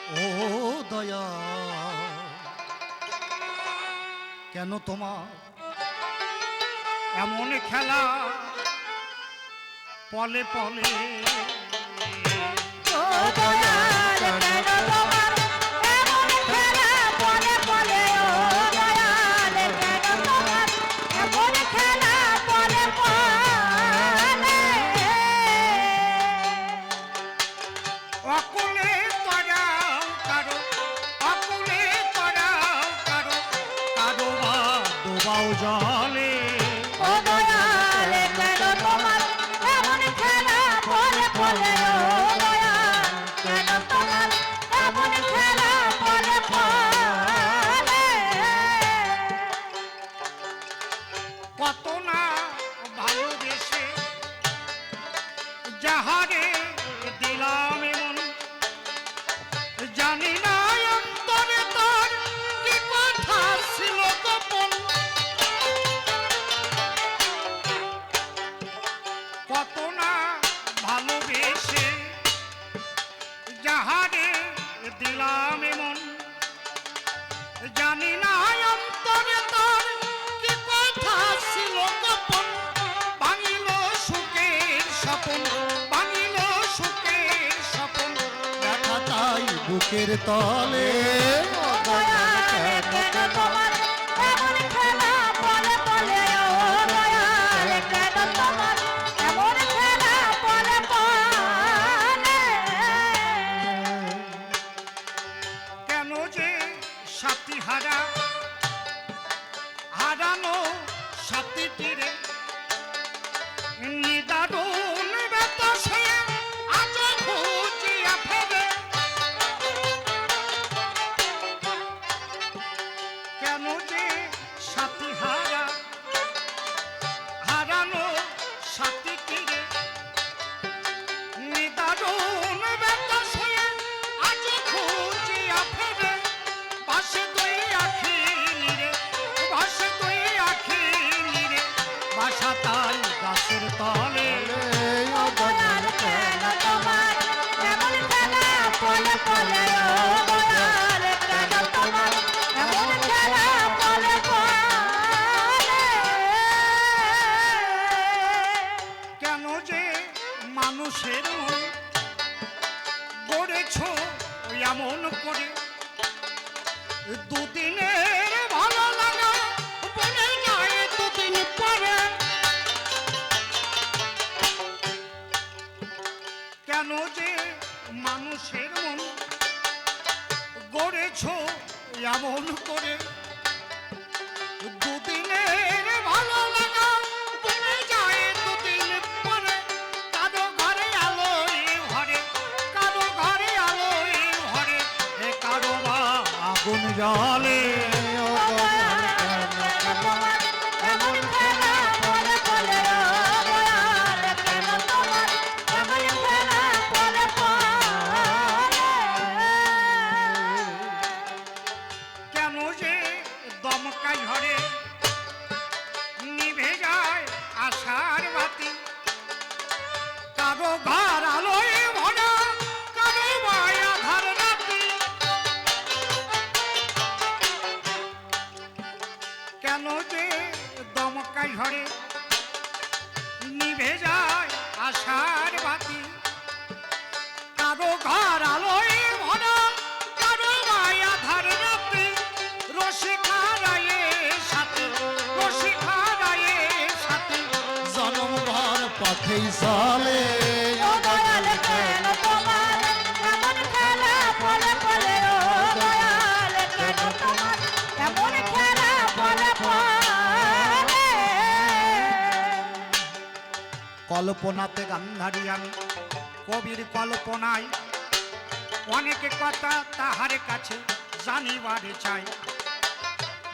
ও দয়া কেন তোমার এমন খেলা পলে পলে ও দয়াল কেন তোমার এমন খেলা পলে পলে ও দয়াল কেন তোমার এমন খেলা পলে পলে অকুলে তরাও কারো অকুলে তরাও কারো কারো বা ডোবাও জলে ও দয়াল কেন তোমার এমন খেলা পলে পলে ও দয়াল কেন তোমার এমন খেলা পলে পলে কত না ভালোবেসে যাহারে দিলাম এমন জানি না অন্তরে তোর কি কথা ছিল গোপন কত না ভালোবেসে যাহারে দিলাম এমন জানি না অন্তরে তোর কি কথা ছিল গোপন ভাঙিল সুখের স্বপন ভাঙিল সুখের স্বপন দেখা তাই বুকের তলে ও দয়াল কেন তোমার এমন খেলা পলে পলে ও দয়াল কেন তোমার এমন খেলা পলে পলে কেন যে সাথী হারা হারানো সাথী তীরে নিদারুণ ব্যথা সয়ে আজ খুঁজিয়া ফেরে কেন যে সাথী হারা হারানো সাথী তীরে নিদারুণ ব্যথা সয়ে আজ খুঁজিয়া ফেরে ভাসে দুই আখি নিরে ভাসে দুই আখি নিরে বাসা তাই গাছের তলে ও দয়াল কেন তোমার এমন খেলা পলে পলে ও দয়াল কেন তোমার এমন খেলা পলে পলে কেন যে মানুষের মন গড়েছ এমন করে দুদিনের ভালো লাগা বলে যায় দুদিন পরে কেন যে মানুষের মন গড়েছ এমন করে দুদিনের ভালো লাগা বলে যায় দুদিন পরে কারো ঘরে আলোয় ঘরে কারো ঘরে আলোয় ঘরে কারো বা আগুন জলে ও দয়াল কেন তোমার এমন খেলা পলে পলে ও দয়াল কেন তোমার এমন খেলা পলে পলে কেন যে দমকাই ঘরে নিভে যায় আশার বাতি কারো ঘর আলোয় ভরা কারো বায় আধার রাতি কেন যে দমকাই ঘরে নিভে যায় আশার বাতি কারো ঘর আলোয় ভরা কারো বায় আধার রাতি রসিকা রায়ের সাথে রসিকা রায়ের সাথে জনম ঘর পথেই চলে ও দয়াল কেন তোমার এমন খেলা পলে পলে ও দয়াল কেন তোমার এমন খেলা পলে পলে কল্পনাতে গান্ধারী আমি কবির কল্পনায় অনেকে কথা তাহার কাছে জানিবারে চাই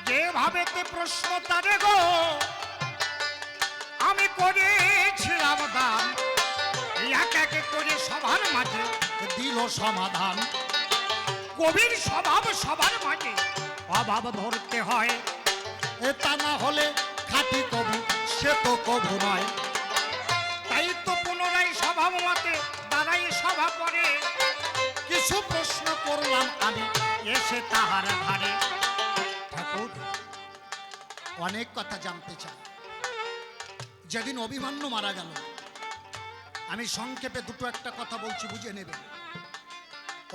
যেভাবেতে প্রশ্ন তারে গো আমি করেছিলাম দান এক এক করে সবার মাঝে দিল সমাধান কবির স্বভাব সবার মাঝে অভাব ধরতে হয় তা না হলে খাঁটি কবি সে তো কবু নয় তাই তো পুনরায় স্বভাব মতে দাঁড়াই সভা করে কিছু প্রশ্ন করলাম তাহার ধারে। ঠাকুর অনেক কথা জানতে চাই। যেদিন অভিমন্যু মারা গেল, আমি সংক্ষেপে দুটো একটা কথা বলছি, বুঝে নেবে।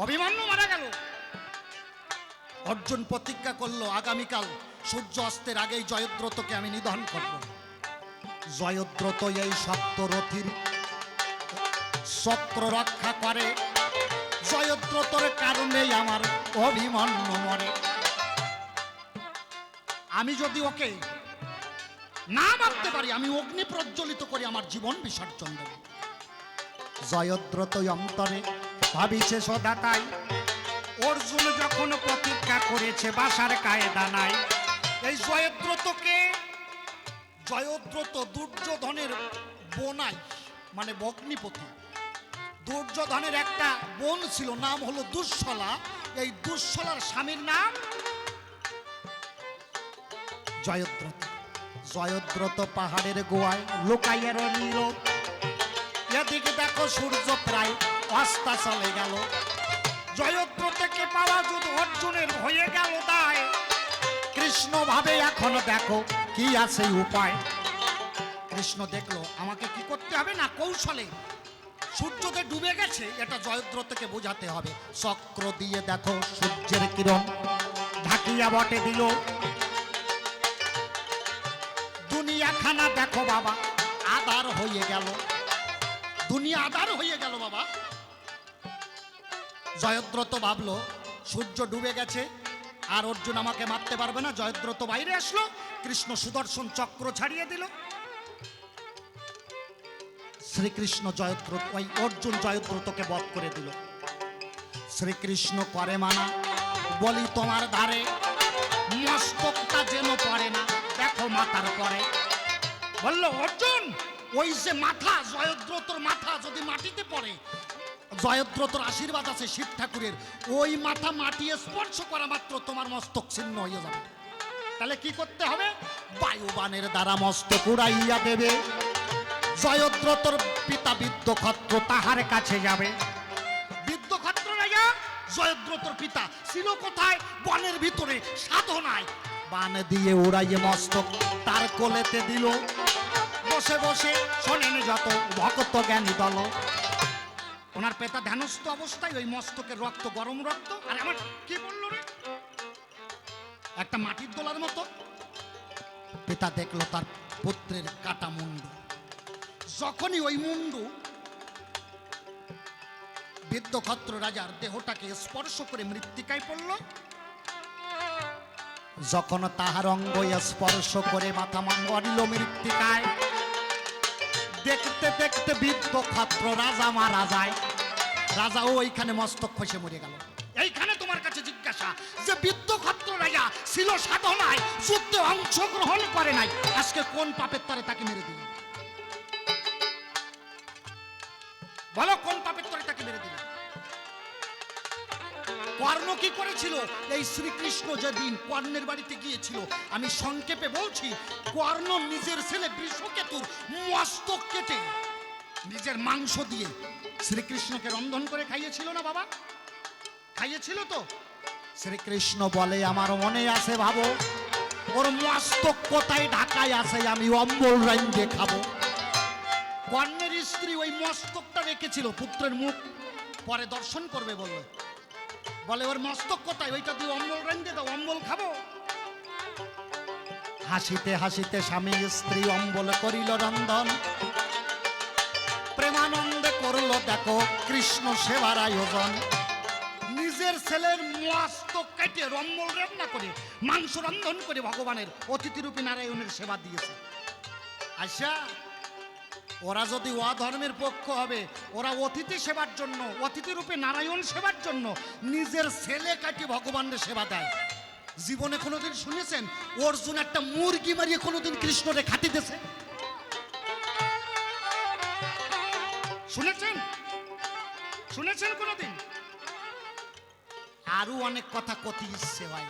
অভিমন্যু মারা গেল, অর্জুন প্রতিজ্ঞা করলো আগামীকাল সূর্য অস্তের আগেই জয়দ্রথকে আমি নিধন করব। জয়দ্রথ এই সপ্তরথীর চক্র রক্ষা করে, জয়দ্রথর কারণেই আমার অভিমন্যু মরে। আমি যদি ওকে না মারতে পারি, আমি অগ্নি প্রজ্বলিত করে আমার জীবন বিসর্জন দেব। জয়দ্রথ অন্তরে ভাবিছে সদা তাই, অর্জুন যখন প্রতিজ্ঞা করেছে বাসার কায়দা নাই। এই জয়দ্রথকে, জয়দ্রথ দুর্যোধনের বোনাই, মানে ভগ্নিপতি। দুর্যোধনের একটা বোন ছিল, নাম হলো দুঃশলা। এই দুঃশলার স্বামীর নাম জয়দ্রথ। জয়দ্রথ পাহাড়ের গোয়ায় লুকাইয়া রইল। এদিকে দেখো সূর্য প্রায় অস্তা চলে গেল। জয়দ্রথকে পাওয়া যদি অর্জুনের হয়ে গেল দায়, কৃষ্ণ ভাবে এখন দেখো কি আছে উপায়। কৃষ্ণ দেখলো আমাকে কি করতে হবে না, কৌশলে সূর্যতে ডুবে গেছে এটা জয়দ্রথকে বোঝাতে হবে। চক্র দিয়ে দেখো সূর্যের কিরণ ঢাকিয়া বটে দিল। দুনিয়াখানা দেখো বাবা আধার হয়ে গেল, দুনিয়া আধার হয়ে গেল বাবা। জয়দ্রথ ভাবলো সূর্য ডুবে গেছে, আর অর্জুন আমাকে মারতে পারবে না। জয়দ্রথ বাইরে আসলো, কৃষ্ণ সুদর্শন চক্র ছাড়িয়ে দিল। শ্রীকৃষ্ণ জয়দ্রথ, ওই অর্জুন জয়দ্রথকে বধ করে দিল। শ্রীকৃষ্ণ করে মানা, বলি তোমার ধারে মস্তকটা যেন পড়ে না, দেখো মাথার পরে। বললো অর্জুন, ওই যে মাথা, জয়দ্রথর মাথা যদি মাটিতে পড়ে, জয়দ্রথর আশীর্বাদ আছে শিব ঠাকুরের, ওই মাথা মাটি স্পর্শ করা মাত্র তোমার মস্তক ছিন্ন হয়ে যাবে। তাহলে কি করতে হবে? বায়ুবাণের দ্বারা মস্তক উড়াইয়া দেবে। জয়দ্রথর পিতা বিদ্যক্ষত্র তাহার কাছে যাবে। বিদ্যক্ষত্র রাজা জয়দ্রথর পিতা ছিল কোথায়? বনের ভিতরে সাধনায়। বান দিয়ে উড়াইয়ে মস্তক তার কোলেতে দিল। বসে বসে শোনেন যত ভক্ত জ্ঞানী দল। ওনার পেতা ধ্যানস্থ অবস্থায় ওই মস্তকের রক্ত গরম রক্ত, আর আমার কি বললো রে, একটা মাটির দোলার মতো। পিতা দেখলো তার পুত্রের কাটা মুন্ডু। যখনই ওই মুন্ডু বিদ্যক্ষত্র রাজার দেহটাকে স্পর্শ করে মৃত্তিকায় পড়ল, যখন তাহার অঙ্গ স্পর্শ করে মাথা মরিল মৃত্তিকায়, দেখতে দেখতে বিদ্যক্ষত্র রাজা মারা যায়। রাজাও ওইখানে মস্তক খসে মরে গেল। এইখানে তোমার কাছে জিজ্ঞাসা যে বিদ্যক্ষত্র রাজা ছিল সাধনায়, যুদ্ধে অংশগ্রহণ করে নাই, আজকে কোন পাপের তরে তাকে মেরে দিল? বলো কোন পাপের তরে তাকে মেরে দিল? কর্ণ কি করেছিল? এই শ্রীকৃষ্ণ যেদিন কর্ণের বাড়িতে গিয়েছিল, আমি সংক্ষেপে বলছি, কর্ণ নিজের ছেলে বৃষকেতুর মস্তক কেটে নিজের মাংস দিয়ে শ্রীকৃষ্ণকে রন্ধন করে খাইয়েছিল না বাবা? খাইয়েছিল তো? শ্রীকৃষ্ণ বলে আমার মনে আছে ভাবো, ওর মস্তক কোথায় ঢাকায় আছে, আমি অম্বল রাইন্দে খাবো। কর্ণের স্ত্রী ওই মস্তকটা রেখেছিল, পুত্রের মুখ পরে দর্শন করবে বললো। বলে ওর মস্তক কোথায়, ওইটা দিয়ে অম্বল রাইন্দে দাও, অম্বল খাবো। হাসিতে হাসিতে স্বামী স্ত্রী অম্বল করিল রন্ধন। প্রেমানন্দে করলো দেখো কৃষ্ণ সেবার আয়োজন। নিজের ছেলের মস্তক কেটে অম্বল রান্না করে মাংস রন্ধন করে ভগবানের অতিথিরূপী নারায়ণের সেবা দিয়েছে। আচ্ছা, ওরা যদি অধর্মের পক্ষ হবে, ওরা অতিথি সেবার জন্য, অতিথিরূপে নারায়ণ সেবার জন্য নিজের ছেলে কাটি ভগবানের সেবা দেয়। জীবনে কোনোদিন শুনেছেন অর্জুন একটা মুরগি মারিয়ে কোনোদিন কৃষ্ণরে খাতি দিয়েছে? শুনেছেন? শুনেছেন কোনোদিন? আরো অনেক কথা কতি ইচ্ছে ভাই।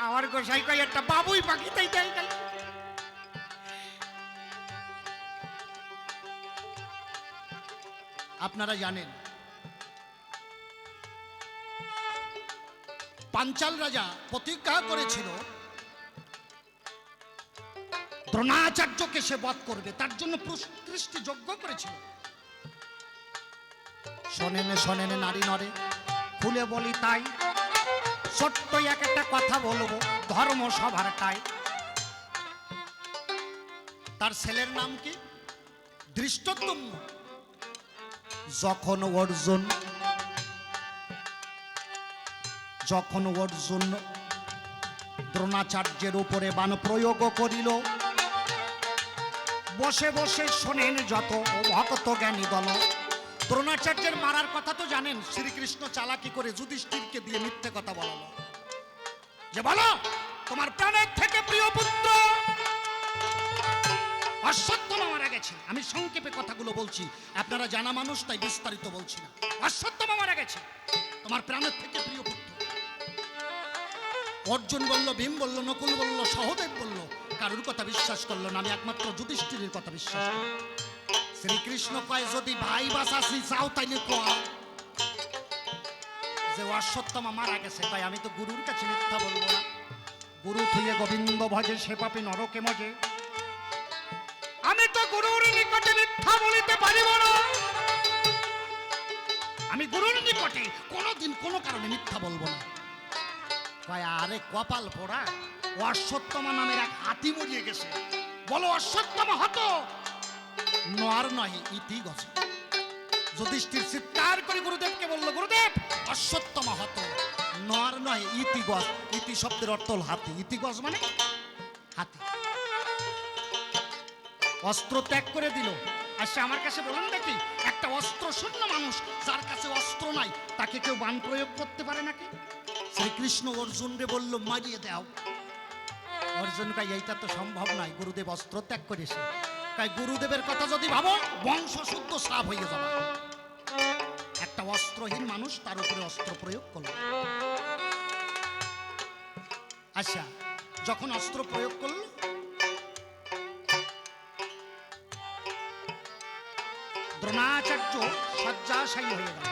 আমার গোসাই কই একটা বাবুই পাখি তাই তাই তাই। আপনারা জানেন পাঞ্চাল রাজা প্রতিজ্ঞা করেছিল দ্রোণাচার্যকে সে বধ করবে, তার জন্য প্রতিষ্ঠি যজ্ঞ করেছিল। শোনেন শোনেন নারী নরে, খুলে বলি তাই, ছোট্ট একটা কথা বলবো ধর্ম সভারটাই। তার ছেলের নাম কি? ধৃষ্টদ্যুম্ন। যখন অর্জুন দ্রোণাচার্যের উপরে বাণ প্রয়োগ করিল, বসে বসে শোনেন যত ভক্ত জ্ঞানী দল। দ্রোণাচার্যের মারার কথা তো জানেন, শ্রীকৃষ্ণ চালাকি করে যুধিষ্ঠিরকে দিয়ে মিথ্যে কথা বলালো যে বলো তোমার প্রাণের থেকে প্রিয় পুত্র অশ্বত্থামা মারা গেছে। আমি সংক্ষেপে কথাগুলো বলছি, আপনারা জানা মানুষ তাই বিস্তারিত বলছি না। অশ্বত্থামা মারা গেছে, তোমার প্রাণের থেকে প্রিয় পুত্র। অর্জুন বলল, ভীম বলল, নকুল বলল, সহদেব বলল, কারুর কথা বিশ্বাস করলো না, আমি একমাত্র যুধিষ্ঠিরের কথা বিশ্বাস করি। শ্রীকৃষ্ণ কয় যদি ভাই বাঁচাছি চাও তাইলে কোয়া যে অশ্বত্থামা মারা গেছে। তাই আমি তো গুরুর কাছে মিথ্যা বলবো না। গুরু থুয়ে গোবিন্দ ভজে সে পাপি নরকে মজে। আমি তো গুরুর নিকটে মিথ্যা বলিতে পারিব না। আমি গুরুর নিকটে কোনোদিন কোনো কারণে মিথ্যা বলবো না। কয় আরে কপাল পোড়া, অশ্বত্থামা নামের এক হাতি মরিয়ে গেছে। বলো অশ্বত্থামা হতো নর নয় ইতি গজ। যুধিষ্ঠির চিৎকার করে গুরুদেবকে বলল, গুরুদেব অশ্বত্থামা হতো নর নয় ইতি গজ। ইতি শব্দের অর্থ হল হাতি, ইতি গজ মানে হাতি। অস্ত্র ত্যাগ করে দিল। আচ্ছা আমার কাছে বলুন দেখি, একটা অস্ত্র শূন্য মানুষ যার কাছে অস্ত্র নাই তাকে কেউ বাণ প্রয়োগ করতে পারে নাকি? শ্রীকৃষ্ণ অর্জুনরে বলল মারিয়ে দাও। অর্জুন কয় এইটা তো সম্ভব নয়, গুরুদেব অস্ত্র ত্যাগ করেছে। তাই গুরুদেবের কথা যদি ভাবো বংশ শুদ্ধ শ্রাপ হয়ে যাবে। একটা অস্ত্রহীন মানুষ তার উপরে অস্ত্র প্রয়োগ করল। আচ্ছা যখন অস্ত্র প্রয়োগ করল, দ্রোণাচার্য শয্যাশায়ী হয়ে গেল।